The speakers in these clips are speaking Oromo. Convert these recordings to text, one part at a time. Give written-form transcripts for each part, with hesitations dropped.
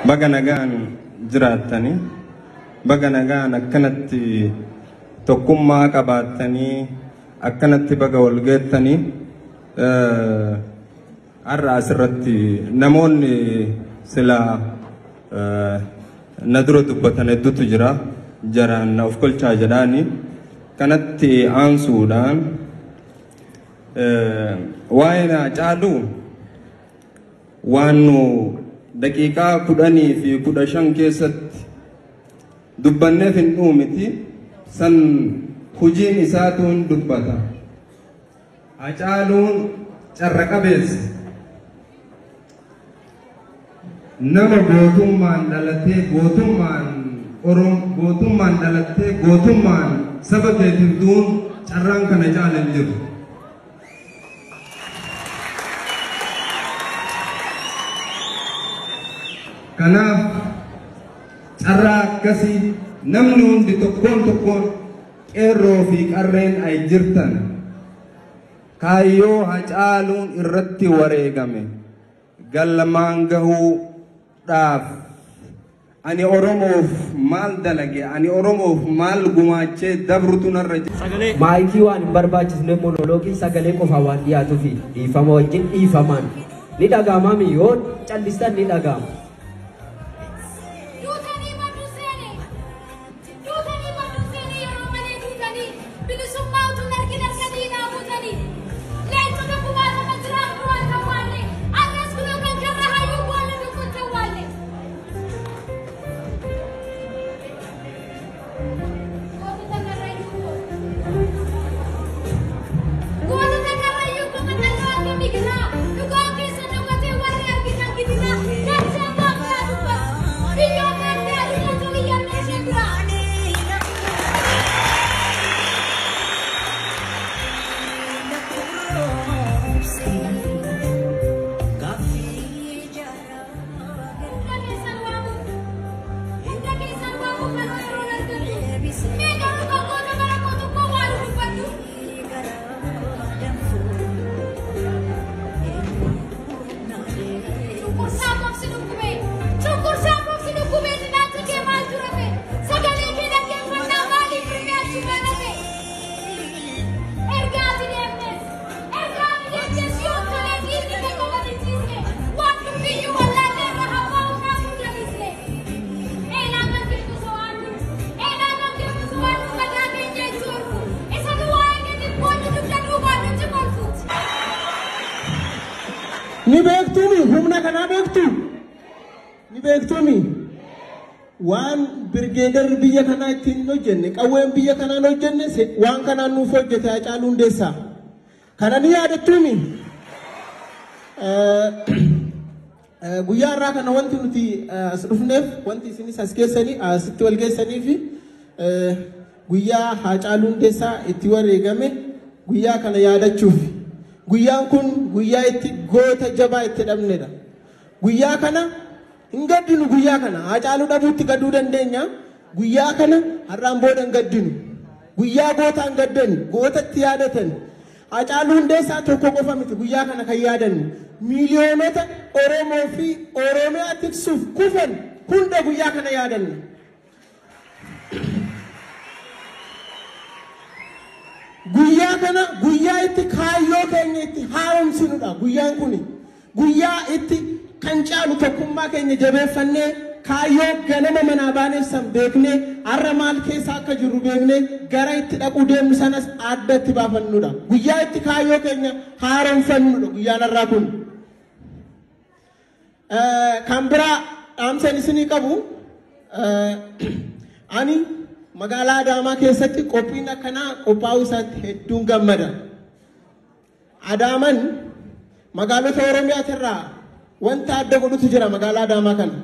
baga nagaan jiraatanii baga nagaan akkanatti tokkummaa qabaatanii akkanatti baga walgeettanii arra asirratti namoonni sila naduro dubbatan hedduutu jira jaraan of kolchaa jedhaani kanatti aansuudhaan waa'ee caalu waannu daqiiqaa 10 fi 15 keessatti dubbanneef hin dhuumiti san hujiin isaatuun dubbata Hacaaluun carra qabeessa nama gootummaan dhalatee gootummaan dhalatee gootummaan saba keetiif duun carraan kana caalan jiru. Kanaaf carraa akkasii namni hundi tokkoon qeerroo fi qarreen ay jirtan kaayyoo Hacaaluun irratti wareegame galmaan gahuudhaaf ani Oromoof maal dalage ani Oromoof maal gumaachee dabrutu narra jira. Maayikii waan hin barbaachisne monoloogii sagalee qofa waan dhiyaatu fi dhiifama wajjin dhiifamaan ni dhaga'ama yoo callistan ni dhaga'ama. Nibektumi humna kana bektu nibektumi waan brigadier biyya kana ittiin hojjenne qawween biyya kana hojjenne waan kana nuuf hojjete Hacaaluu Hundeessaa kana ni yaadattumi guyyaa irraa kana wanti nuti as dhufneef wanti isinis as keessanii asitti wal geessanii fi guyyaa Hacaaluu Hundeessaa itti wareegame guyyaa kana yaadachuuf guyyaan kun guyyaa itti goota jabaa itti dhabnedha. Guyyaa kana hin gaddinu guyyaa kana Hacaaluu dhabuutti gadduu dandeenya. Guyyaa kana har'aan booda hin gaddinu. Guyyaa gootaan gaddani gootatti yaadatan. Hacaaluu Hundeessaa tokko qofa miti guyyaa kana kan yaadannu. Miiliyoonota Oromoo fi Oromiyaa tiksuuf kufan hunda guyyaa kana yaadanna. Guyyaa kana guyyaa itti kaayyoo keenya itti haaromsinudha guyyaan kuni guyyaa itti kan caalu tokkummaa keenya jabeeffannee kaayyoo ganama manaa baaneef san beeknee har'a maal keessa akka jirru beeknee gara itti dhaquu deemnu sanas addatti baafannudha guyyaa itti kaayyoo keenya haaromfannudha guyyaan har'aa kun kan biraa dhaamsan isinii qabu ani magaalaa Adaamaa keessatti qophiin akkanaa qophaa'uu isaatti hedduun gammada. Adaamaan magaalota Oromiyaa irraa wanta adda godhutu jira magaalaa Adaamaa kana.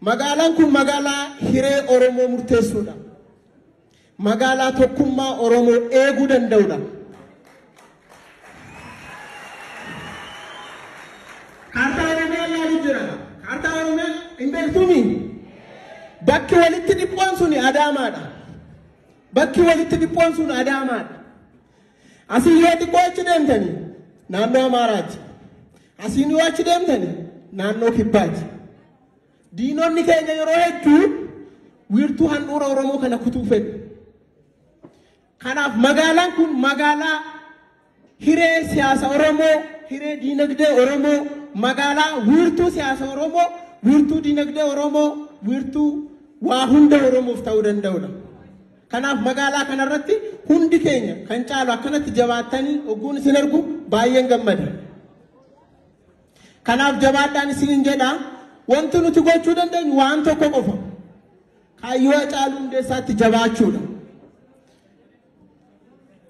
Magaalaan kun magaalaa hiree Oromoo murteessuudha. Magaalaa tokkummaa Oromoo eeguu danda'udha. Kaartaa Oromiyaa ilaaluu jira. Kaartaa Oromiyaa hin beektuumi. Bakki walitti dhiphoon sun Adaamaadha. Bakki walitti dhiphoon sun Adaamaadha. Asii yoo xiqqoo achi deemtanii naannoo Amaaraati. Asiin yoo achi deemtanii naannoo kibbaati. Diinonni keenya yeroo hedduu wiirtuu handhuura Oromoo kana kutuu fedhu. Kanaaf magaalaan kun magaalaa hiree siyaasa Oromoo, hiree diinagdee Oromoo, magaalaa wiirtuu siyaasa Oromoo, wiirtuu diinagdee Oromoo, wiirtuu waa hunda Oromoof ta'uu danda'udha. Kanaaf magaalaa kanarratti hundi keenya kan caalu akkanatti jabaattanii ogguun isin argu baay'een gammada. Kanaaf jabaadhaan isin jedha wanti nuti gochuu dandeenyu waan tokko qofa. Kaayyoo Haacaaluu Hundeessaatti jabaachuudha.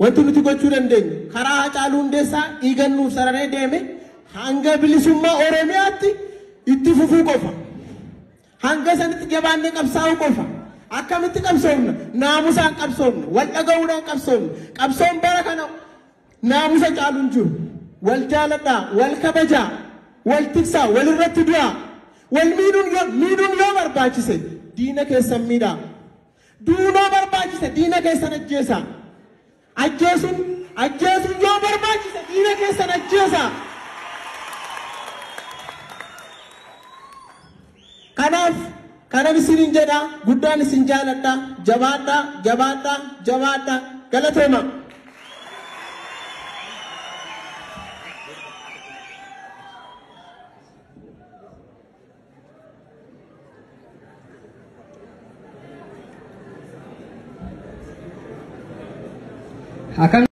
Wanti nuti gochuu dandeenyu karaa Haacaaluu Hundeessaa dhiigannuuf sararee deeme hanga bilisummaa Oromiyaatti itti fufuu qofa. Hanga sanitti jabaannee qabsaa'uu qofa. Akkamitti qabsoomna? Naamusaan qabsoomna. Wal dhaga'uudhaan qabsoomna. Qabsoon bara kana naamusa caalu hin jiru. Wal jaaladhaa, wal kabajaa, wal tiksaa, wal irratti du'aa. Wal miidhuun yoo barbaachise diina keessan miidhaa. Duunoo barbaachise diina keessan ajjeesaa. Ajjeesuun yoo barbaachise diina keessan ajjeesaa. Kanaaf kanan isin jedha guddaan isin jaaladha. Jabaadhaa galatooma. Akan